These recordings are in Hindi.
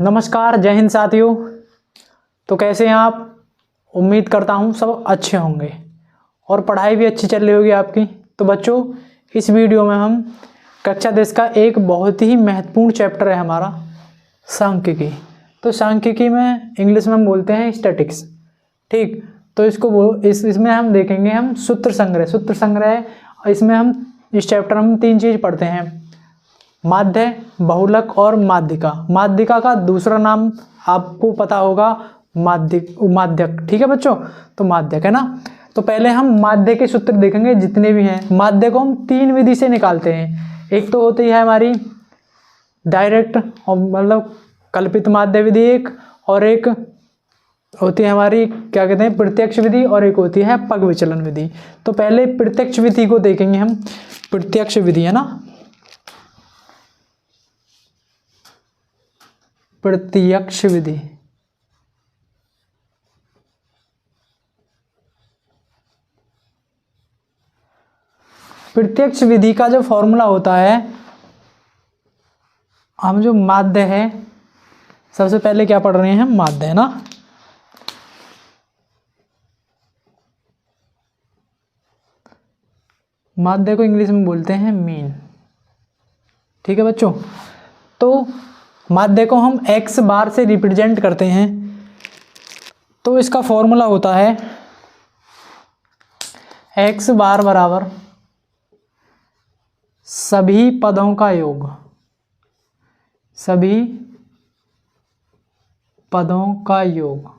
नमस्कार, जय हिंद साथियों। तो कैसे हैं आप? उम्मीद करता हूं सब अच्छे होंगे और पढ़ाई भी अच्छी चल रही होगी आपकी। तो बच्चों, इस वीडियो में हम कक्षा 10 का एक बहुत ही महत्वपूर्ण चैप्टर है हमारा सांख्यिकी। तो सांख्यिकी में इंग्लिश में हम बोलते हैं स्टैटिक्स। ठीक, तो इसमें हम देखेंगे हम सूत्र संग्रह। इसमें हम इस चैप्टर में 3 चीज़ पढ़ते हैं, माध्य, बहुलक और माध्यिका। माध्यिका का दूसरा नाम आपको पता होगा माध्यक। ठीक है बच्चों, तो माध्यक है ना। तो पहले हम माध्य के सूत्र देखेंगे जितने भी हैं। माध्य को हम 3 विधि से निकालते हैं। एक तो होती है हमारी डायरेक्ट और मतलब कल्पित माध्य विधि एक, और एक होती है हमारी क्या कहते हैं प्रत्यक्ष विधि, और एक होती है पग विचलन विधि। तो पहले प्रत्यक्ष विधि को देखेंगे हम। प्रत्यक्ष विधि है ना, प्रत्यक्ष विधि। प्रत्यक्ष विधि का जो फॉर्मूला होता है, हम जो माध्य है, सबसे पहले क्या पढ़ रहे हैं हम? माध्य है ना। माध्य को इंग्लिश में बोलते हैं मीन। ठीक है बच्चों, तो माध्य को हम x बार से रिप्रेजेंट करते हैं। तो इसका फॉर्मूला होता है x बार बराबर सभी पदों का योग, सभी पदों का योग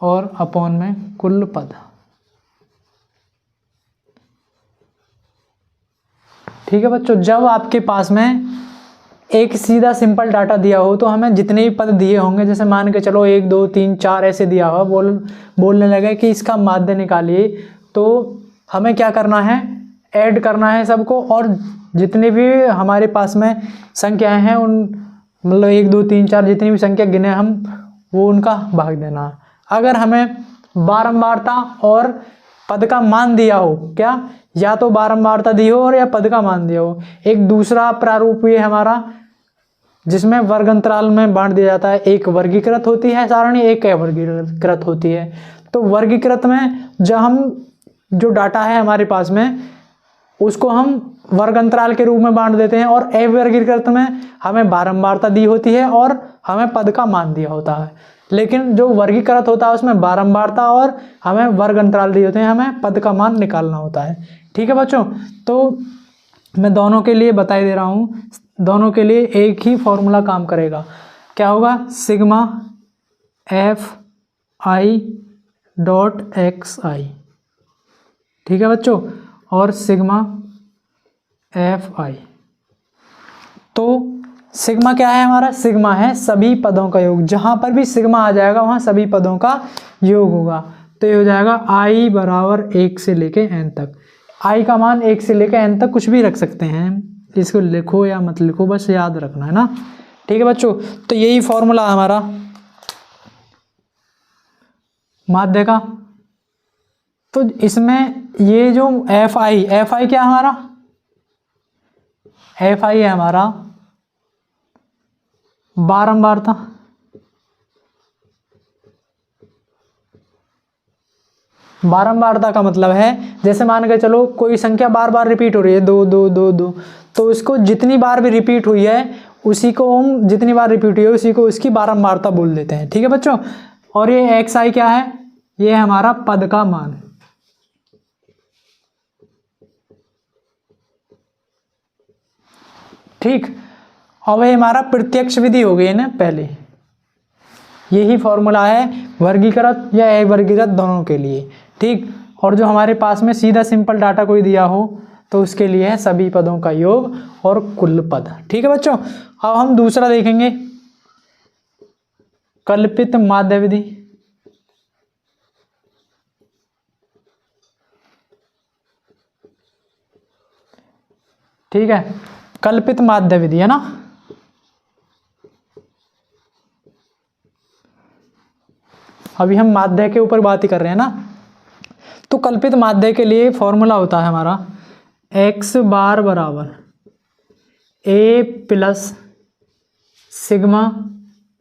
और अपॉन में कुल पद। ठीक है बच्चों, जब आपके पास में एक सीधा सिंपल डाटा दिया हो तो हमें जितने भी पद दिए होंगे, जैसे मान के चलो 1 2 3 4 ऐसे दिया हुआ, बोलने लगे कि इसका माध्य निकालिए, तो हमें क्या करना है? ऐड करना है सबको, और जितने भी हमारे पास में संख्याएं हैं उन मतलब 1 2 3 4 जितनी भी संख्या गिने हम, वो उनका भाग देना है। अगर हमें बारंबारता और पद का मान दिया हो, क्या या तो बारंबारता दी हो और या पद का मान दिया हो। एक दूसरा प्रारूप ये हमारा जिसमें वर्ग अंतराल में बांट दिया जाता है। एक वर्गीकृत होती है सारणी, एक अवर्गीकृत होती है। तो वर्गीकृत में जो डाटा है हमारे पास में, उसको हम वर्ग अंतराल के रूप में बांट देते हैं, और अवर्गीकृत में हमें बारंबारता दी होती है और हमें पद का मान दिया होता है। लेकिन जो वर्गीकृत होता है उसमें बारंबारता और हमें वर्ग अंतराल दिए होते हैं, हमें पद का मान निकालना होता है। ठीक है बच्चों, तो मैं दोनों के लिए बता दे रहा हूँ, दोनों के लिए एक ही फॉर्मूला काम करेगा। क्या होगा? Sigma F I dot X I. ठीक है बच्चों, और सिग्मा एफ आई। तो सिग्मा क्या है हमारा? सिग्मा है सभी पदों का योग। जहां पर भी सिग्मा आ जाएगा वहां सभी पदों का योग होगा। तो ये हो जाएगा i बराबर 1 से लेके n तक। i का मान 1 से लेके n तक कुछ भी रख सकते हैं, इसको लिखो या मत लिखो, बस याद रखना है ना। ठीक है बच्चों, तो यही फॉर्मूला हमारा माध्य का। तो इसमें ये जो एफ आई क्या हमारा? एफ आई है हमारा बारंबारता। बारंबारता का मतलब है, जैसे मान के चलो कोई संख्या बार बार रिपीट हो रही है, 2 2 2 2, तो इसको जितनी बार भी रिपीट हुई है उसी को हम जितनी बार रिपीट हुई है उसी को उसकी बारंबारता बोल देते हैं। ठीक है बच्चों, और ये एक्स आई क्या है? ये है हमारा पद का मान। ठीक, अब ये हमारा प्रत्यक्ष विधि हो गई है ना। पहले यही फॉर्मूला है वर्गीकृत या अवर्गीकृत दोनों के लिए। ठीक, और जो हमारे पास में सीधा सिंपल डाटा कोई दिया हो तो उसके लिए है सभी पदों का योग और कुल पद। ठीक है बच्चों, अब हम दूसरा देखेंगे कल्पित माध्य विधि। ठीक है, कल्पित माध्य विधि है ना। अभी हम माध्य के ऊपर बात ही कर रहे हैं ना। तो कल्पित माध्य के लिए फॉर्मूला होता है हमारा x बार बराबर A plus sigma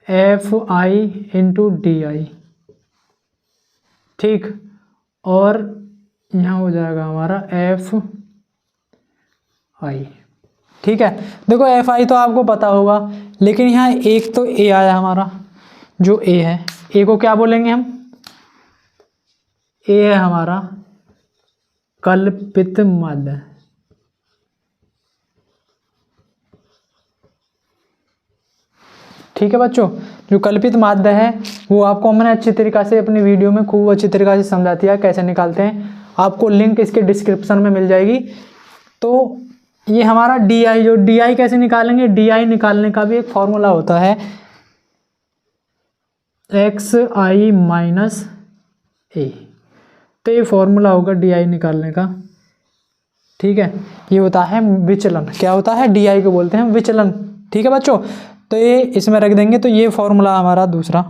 F I into D I, ठीक। और यहाँ हो जाएगा हमारा एफ आई, ठीक है। देखो एफ आई तो आपको पता होगा, लेकिन यहाँ एक तो ए आया हमारा, जो ए है, ए को क्या बोलेंगे हम, ए है हमारा कल्पित माध्य, ठीक है बच्चों। जो कल्पित माध्य है वो आपको हमने अच्छी तरीक़ा से अपनी वीडियो में खूब अच्छी तरीक़ा से समझा दिया कैसे निकालते हैं, आपको लिंक इसके डिस्क्रिप्शन में मिल जाएगी। तो ये हमारा डी आई, जो डी आई कैसे निकालेंगे, डी आई निकालने का भी एक फॉर्मूला होता है, एक्स आई माइनस ए। तो ये फॉर्मूला होगा डी आई निकालने का, ठीक है। ये होता है विचलन, क्या होता है, डी आई को बोलते हैं विचलन, ठीक है बच्चों। तो ये इसमें रख देंगे, तो ये फॉर्मूला हमारा दूसरा,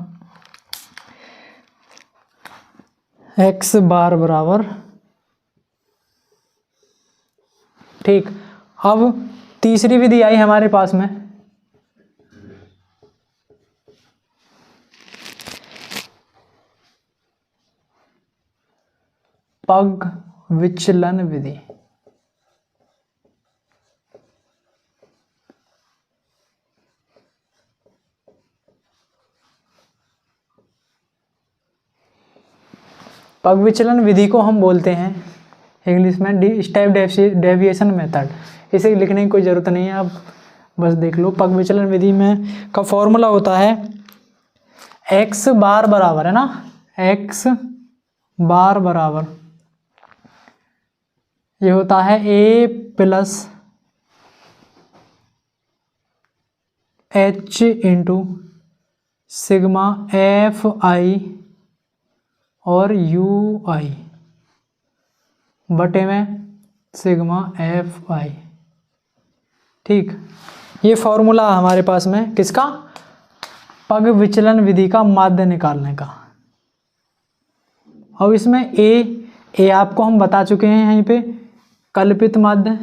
एक्स बार बराबर, ठीक। अब तीसरी विधि आई हमारे पास में, पग विचलन विधि। पग विचलन विधि को हम बोलते हैं इंग्लिश में स्टेप डेविएशन मेथड। इसे लिखने की कोई ज़रूरत नहीं है, आप बस देख लो। पग विचलन विधि में का फॉर्मूला होता है एक्स बार बराबर, है ना, एक्स बार बराबर, ये होता है A plus H into sigma F I और यू आई बटे में सिग्मा एफ आई, ठीक। ये फॉर्मूला हमारे पास में किसका, पग विचलन विधि का माध्य निकालने का। अब इसमें ए आपको हम बता चुके हैं यहीं पे, कल्पित माध्य,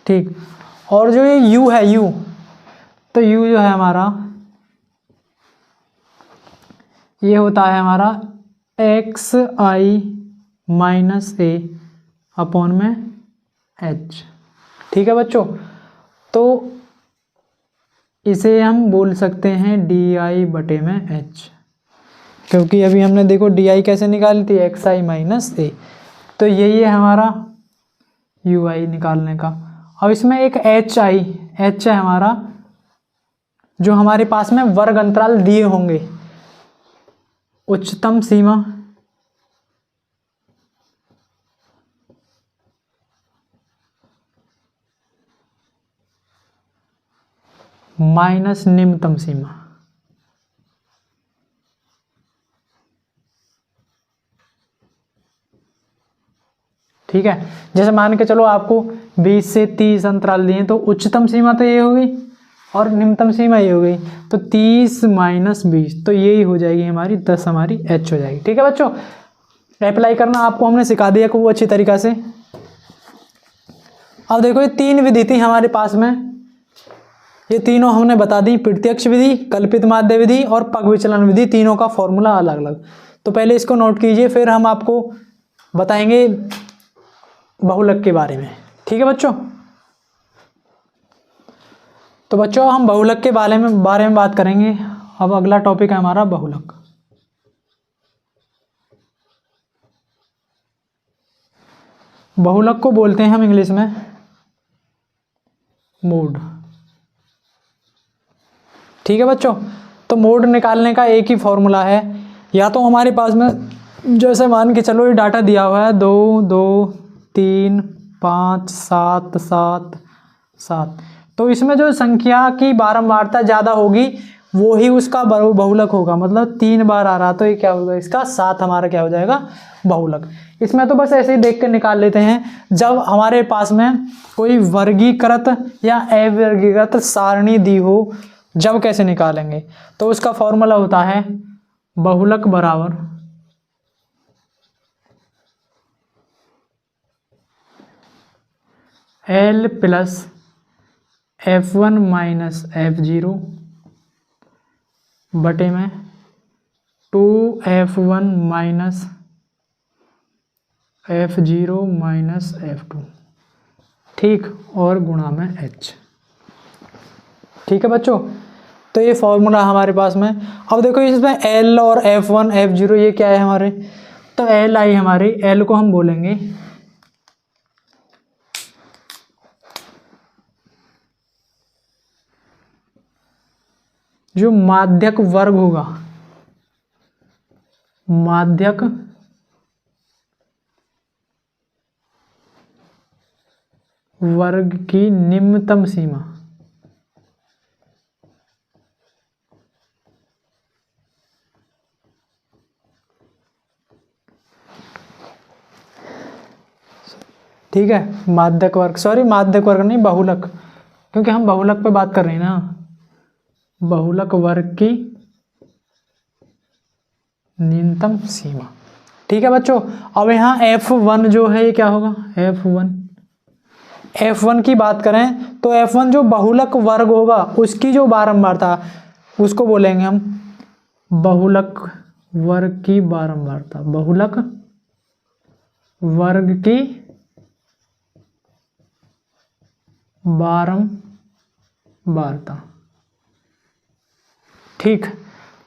ठीक। और जो ये यू है, यू, तो यू जो है हमारा, ये होता है हमारा एक्स आई माइनस ए अपॉन में एच, ठीक है बच्चों। तो इसे हम बोल सकते हैं डी आई बटे में एच, क्योंकि अभी हमने देखो डी आई कैसे निकाली थी, एक्स आई माइनस ए। तो यही है हमारा यू आई निकालने का। अब इसमें एक एच आई, एच है हमारा, जो हमारे पास में वर्ग अंतराल दिए होंगे, उच्चतम सीमा माइनस निम्नतम सीमा, ठीक है। जैसे मान के चलो आपको 20 से 30 अंतराल दिए, तो उच्चतम सीमा तो ये हो गई और निम्नतम सीमा ये हो गई, तो 30 माइनस 20, तो यही हो जाएगी हमारी 10, हमारी एच हो जाएगी, ठीक है बच्चों। अप्लाई करना आपको हमने सिखा दिया को वो अच्छी तरीक़ा से। अब देखो ये तीन विधि थी हमारे पास में, ये तीनों हमने बता दी, प्रत्यक्ष विधि, कल्पित माध्य विधि और पग विचलन विधि, तीनों का फॉर्मूला अलग अलग। तो पहले इसको नोट कीजिए, फिर हम आपको बताएंगे बहुलक के बारे में, ठीक है बच्चों। तो बच्चों हम बहुलक के बारे में बात करेंगे। अब अगला टॉपिक है हमारा बहुलक। बहुलक को बोलते हैं हम इंग्लिश में मोड, ठीक है बच्चों। तो मोड निकालने का एक ही फॉर्मूला है, या तो हमारे पास में जैसे मान के चलो ये डाटा दिया हुआ है 2 2 3 5 7 7 7, तो इसमें जो संख्या की बारंबारता ज़्यादा होगी वो ही उसका बहुलक होगा। मतलब 3 बार आ रहा तो ये क्या होगा, इसका 7 हमारा क्या हो जाएगा, बहुलक। इसमें तो बस ऐसे ही देख कर निकाल लेते हैं, जब हमारे पास में कोई वर्गीकृत या अवर्गीकृत सारणी दी हो, जब कैसे निकालेंगे, तो उसका फॉर्मूला होता है बहुलक बराबर L plus F1 minus F0 बटे में 2F1 minus F0 minus F2, ठीक, और गुणा में H। ठीक है बच्चों, तो ये फॉर्मूला हमारे पास में। अब देखो इसमें L और F1 F0 ये क्या है हमारे, तो L आई हमारी, L को हम बोलेंगे जो माध्यक वर्ग होगा, माध्यक वर्ग की निम्नतम सीमा। ठीक है, माध्यक वर्ग, सॉरी माध्यक वर्ग नहीं, बहुलक, क्योंकि हम बहुलक पे बात कर रहे हैं ना, बहुलक वर्ग की न्यूनतम सीमा। ठीक है बच्चों, अब यहाँ F1 जो है ये क्या होगा, F1 की बात करें तो F1 जो बहुलक वर्ग होगा उसकी जो बारंबारता उसको बोलेंगे हम बहुलक वर्ग की बारंबारता, बहुलक वर्ग की बारंबारता। ठीक,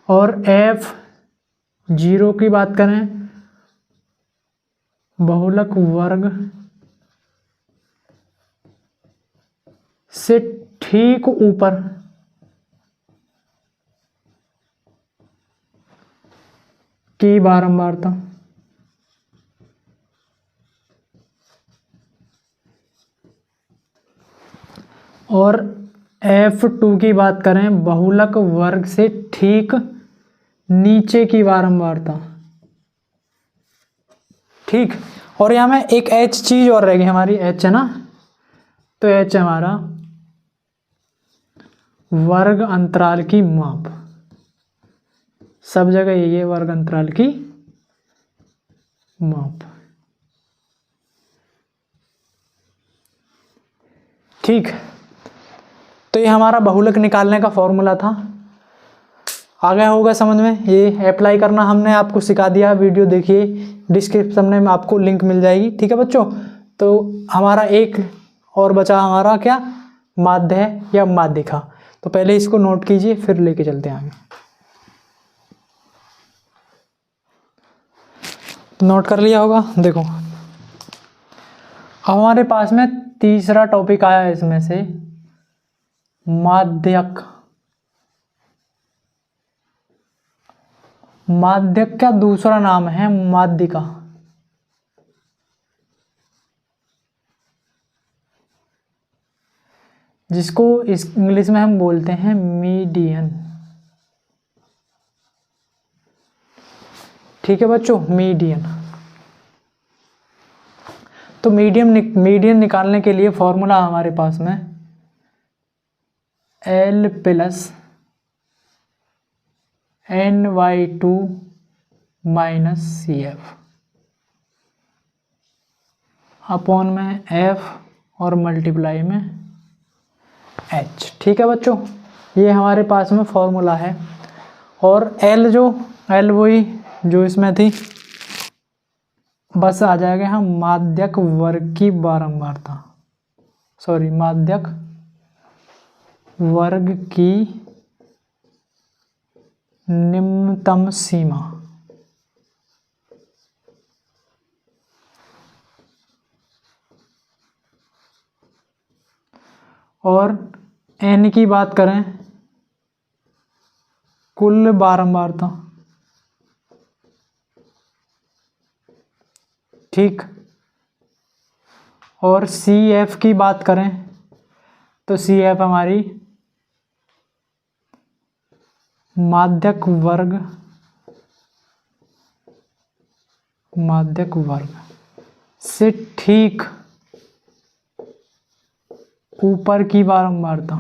और F0 की बात करें, बहुलक वर्ग से ठीक ऊपर की बारंबारता, और F2 की बात करें, बहुलक वर्ग से ठीक नीचे की बारंबारता। ठीक, और यहाँ में एक H चीज और रहेगी हमारी, H है ना, तो H हमारा वर्ग अंतराल की माप, सब जगह यही है, वर्ग अंतराल की माप। ठीक, तो ये हमारा बहुलक निकालने का फॉर्मूला था। आ गया होगा समझ में, ये अप्लाई करना हमने आपको सिखा दिया। वीडियो देखिए, डिस्क्रिप्शन में आपको लिंक मिल जाएगी। ठीक है बच्चों, तो हमारा एक और बचा हमारा क्या, माध्य है या माध्यिका। तो पहले इसको नोट कीजिए, फिर लेके चलते हैं आगे। तो नोट कर लिया होगा। देखो अब हमारे पास में तीसरा टॉपिक आया है इसमें से, माध्यक। माध्यक का दूसरा नाम है माध्यिका, जिसको इस इंग्लिश में हम बोलते हैं मीडियन। ठीक है बच्चों, मीडियन। तो मीडियन निकालने के लिए फॉर्मूला हमारे पास में L plus N/2 minus CF upon में F और मल्टीप्लाई में H। ठीक है बच्चों, ये हमारे पास में फॉर्मूला है। और L वही जो इसमें थी, बस आ जाएगा हम माध्यक वर्ग की बारंबारता, सॉरी माध्यक वर्ग की निम्नतम सीमा। और N की बात करें, कुल बारंबारता। ठीक, और CF की बात करें तो CF हमारी माध्यक वर्ग से ठीक ऊपर की बारंबारता,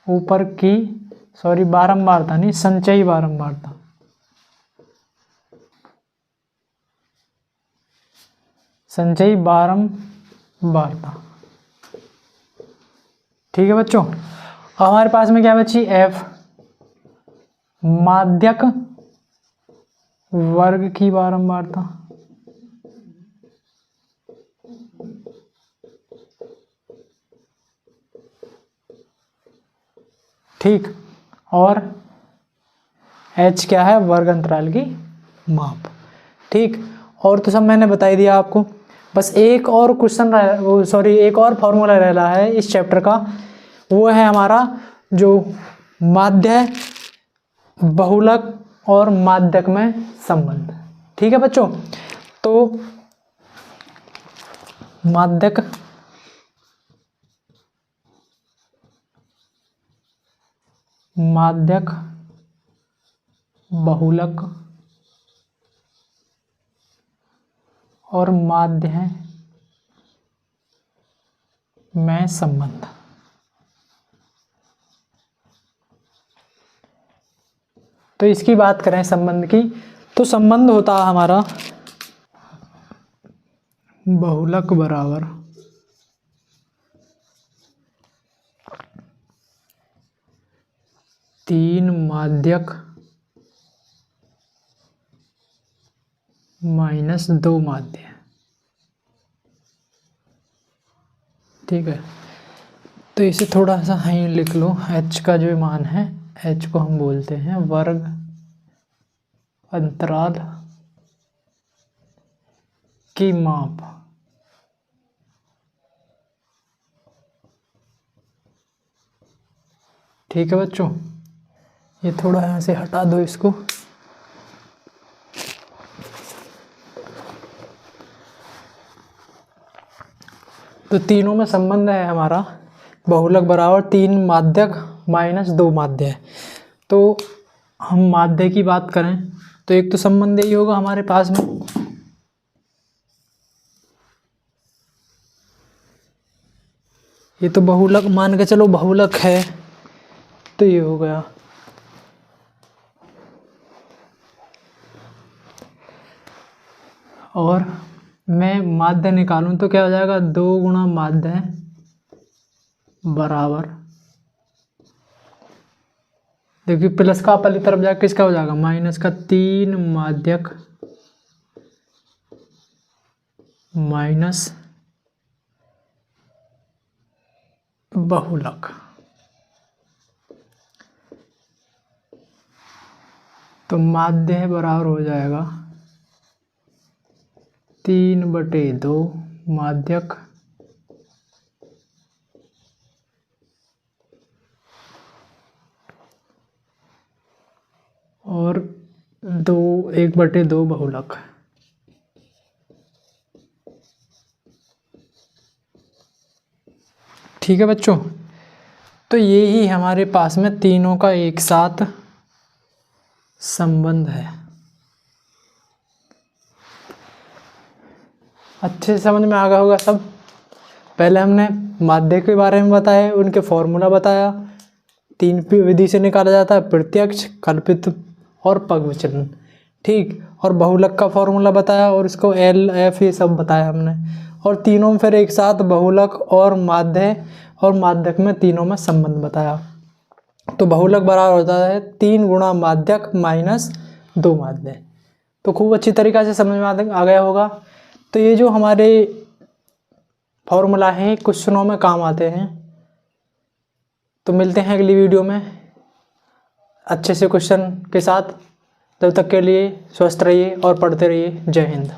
ऊपर की, सॉरी बारंबारता नहीं, संचयी बारंबारता। संचयी बारंबारता। ठीक है बच्चों। अब हमारे पास में क्या बची, एफ माध्यक वर्ग की बारंबारता। ठीक, और एच क्या है, वर्ग अंतराल की माप। ठीक, और तो सब मैंने बता ही दिया आपको। बस एक और क्वेश्चन एक और फॉर्मूला रह रहा है इस चैप्टर का, वो है हमारा जो माध्य, बहुलक और माध्यक में संबंध। ठीक है बच्चों, तो माध्यक, माध्यक, बहुलक और माध्य में संबंध। तो इसकी बात करें संबंध की, तो संबंध होता है हमारा बहुलक बराबर तीन माध्यक माइनस दो माध्य। ठीक है, तो इसे थोड़ा सा हाई लिख लो। h का जो मान है, h को हम बोलते हैं वर्ग अंतराल की माप। ठीक है बच्चों, ये थोड़ा यहाँ से हटा दो इसको। तो तीनों में संबंध है हमारा बहुलक बराबर तीन माध्यक माइनस दो माध्य। तो हम माध्य की बात करें तो एक तो संबंध यही होगा हमारे पास में, ये तो बहुलक मान के चलो, बहुलक है तो ये हो गया। और मैं माध्य निकालूं तो क्या हो जाएगा, दो गुणा माध्य बराबर, देखिए प्लस का पहली तरफ जाकर किसका हो जाएगा, माइनस का तीन माध्यक माइनस बहुलक। तो माध्य बराबर हो जाएगा 3/2 माध्यक और 1/2 बहुलक। ठीक है बच्चों, तो ये ही हमारे पास में तीनों का एक साथ संबंध है। अच्छे से समझ में आ गया होगा सब। पहले हमने माध्य के बारे में बताया, उनके फॉर्मूला बताया, तीन विधि से निकाला जाता है, प्रत्यक्ष, कल्पित और पग विचलन। ठीक, और बहुलक का फॉर्मूला बताया और इसको एल एफ ये सब बताया हमने। और तीनों में फिर एक साथ बहुलक और माध्यक में तीनों में संबंध बताया। तो बहुलक बराबर होता है 3 गुणा माध्यक माइनस 2 माध्य। तो खूब अच्छी तरीक़ा से समझ में आ गया होगा। तो ये जो हमारे फॉर्मूला हैं क्वेश्चनों में काम आते हैं। तो मिलते हैं अगली वीडियो में अच्छे से क्वेश्चन के साथ। तब तक के लिए स्वस्थ रहिए और पढ़ते रहिए। जय हिंद।